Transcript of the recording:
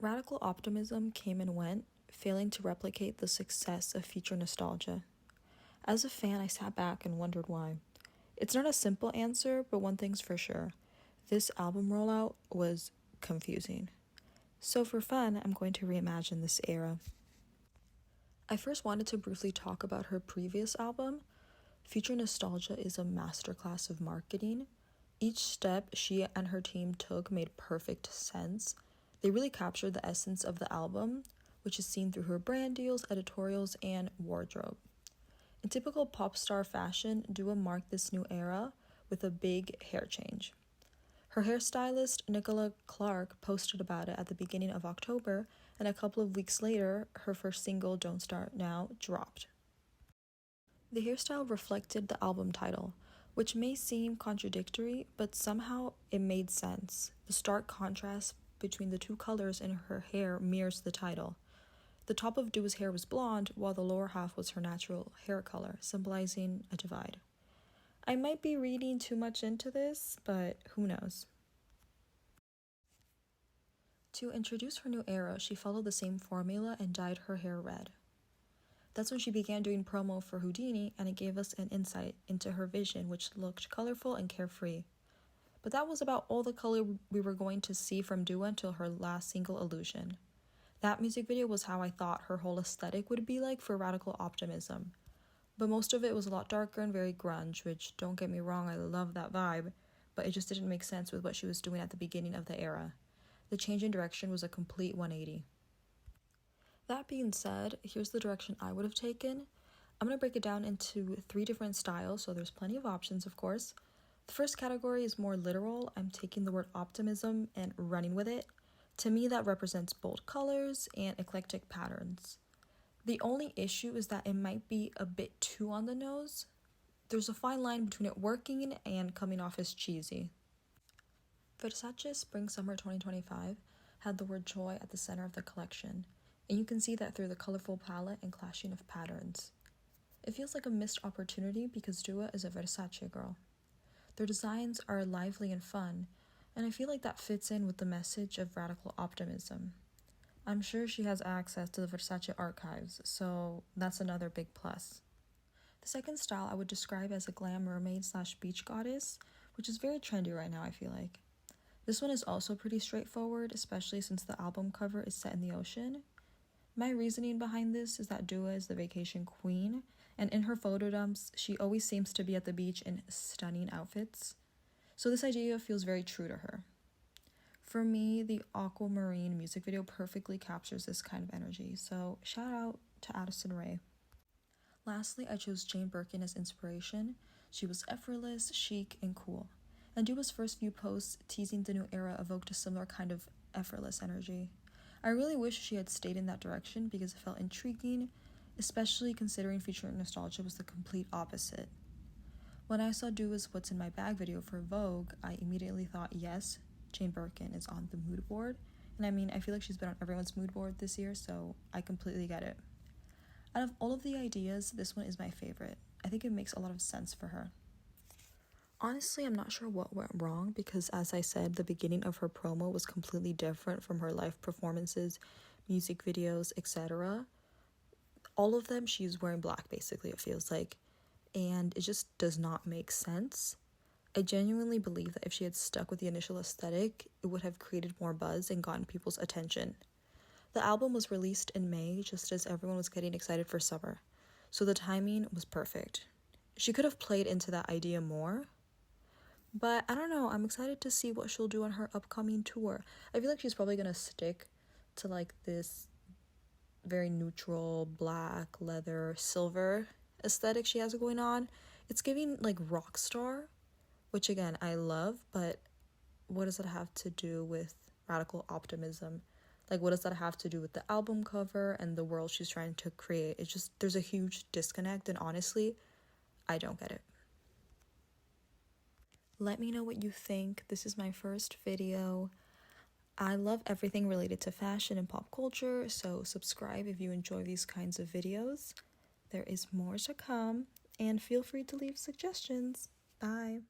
Radical optimism came and went, failing to replicate the success of future nostalgia. As a fan, I sat back and wondered why. It's not a simple answer, but one thing's for sure. This album rollout was confusing. So for fun, I'm going to reimagine this era. I first wanted to briefly talk about her previous album. Future Nostalgia is a masterclass of marketing. Each step she and her team took made perfect sense. They really captured the essence of the album, which is seen through her brand deals, editorials, and wardrobe. In typical pop star fashion, Dua marked this new era with a big hair change. Her hairstylist, Nicola Clark, posted about it at the beginning of October, and a couple of weeks later, her first single, Don't Start Now, dropped. The hairstyle reflected the album title, which may seem contradictory, but somehow it made sense. The stark contrast between the two colors in her hair mirrors the title. The top of Dua's hair was blonde, while the lower half was her natural hair color, symbolizing a divide. I might be reading too much into this, but who knows? To introduce her new era, she followed the same formula and dyed her hair red. That's when she began doing promo for Houdini, and it gave us an insight into her vision, which looked colorful and carefree. But that was about all the color we were going to see from Dua until her last single, Illusion. That music video was how I thought her whole aesthetic would be like for Radical Optimism. But most of it was a lot darker and very grunge, which, don't get me wrong, I love that vibe, but it just didn't make sense with what she was doing at the beginning of the era. The change in direction was a complete 180. That being said, here's the direction I would have taken. I'm going to break it down into 3 different styles, so there's plenty of options, of course. The first category is more literal. I'm taking the word optimism and running with it. To me, that represents bold colors and eclectic patterns. The only issue is that it might be a bit too on the nose. There's a fine line between it working and coming off as cheesy. Versace Spring-Summer 2025 had the word joy at the center of the collection, and you can see that through the colorful palette and clashing of patterns. It feels like a missed opportunity because Dua is a Versace girl. Their designs are lively and fun, and I feel like that fits in with the message of radical optimism. I'm sure she has access to the Versace archives, so that's another big plus. The second style I would describe as a glam mermaid / beach goddess, which is very trendy right now, I feel like. This one is also pretty straightforward, especially since the album cover is set in the ocean. My reasoning behind this is that Dua is the vacation queen, and in her photo dumps, she always seems to be at the beach in stunning outfits. So this idea feels very true to her. For me, the Aquamarine music video perfectly captures this kind of energy, so shout out to Addison Rae. Lastly, I chose Jane Birkin as inspiration. She was effortless, chic, and cool. And Dua's first few posts teasing the new era evoked a similar kind of effortless energy. I really wish she had stayed in that direction because it felt intriguing, especially considering Future Nostalgia was the complete opposite. When I saw Dua's What's in My Bag video for Vogue, I immediately thought, yes, Jane Birkin is on the mood board. And I mean, I feel like she's been on everyone's mood board this year, so I completely get it. Out of all of the ideas, this one is my favorite. I think it makes a lot of sense for her. Honestly, I'm not sure what went wrong because, as I said, the beginning of her promo was completely different from her live performances, music videos, etc. All of them, she's wearing black, basically, it feels like. And it just does not make sense. I genuinely believe that if she had stuck with the initial aesthetic, it would have created more buzz and gotten people's attention. The album was released in May, just as everyone was getting excited for summer, so the timing was perfect. She could have played into that idea more, but I don't know, I'm excited to see what she'll do on her upcoming tour. I feel like she's probably gonna stick to like this very neutral black, leather, silver aesthetic she has going on. It's giving like rock star, which again I love, but what does that have to do with radical optimism? Like, what does that have to do with the album cover and the world she's trying to create? It's just, there's a huge disconnect, and honestly, I don't get it. Let me know what you think. This is my first video. I love everything related to fashion and pop culture, so subscribe if you enjoy these kinds of videos. There is more to come, and feel free to leave suggestions. Bye.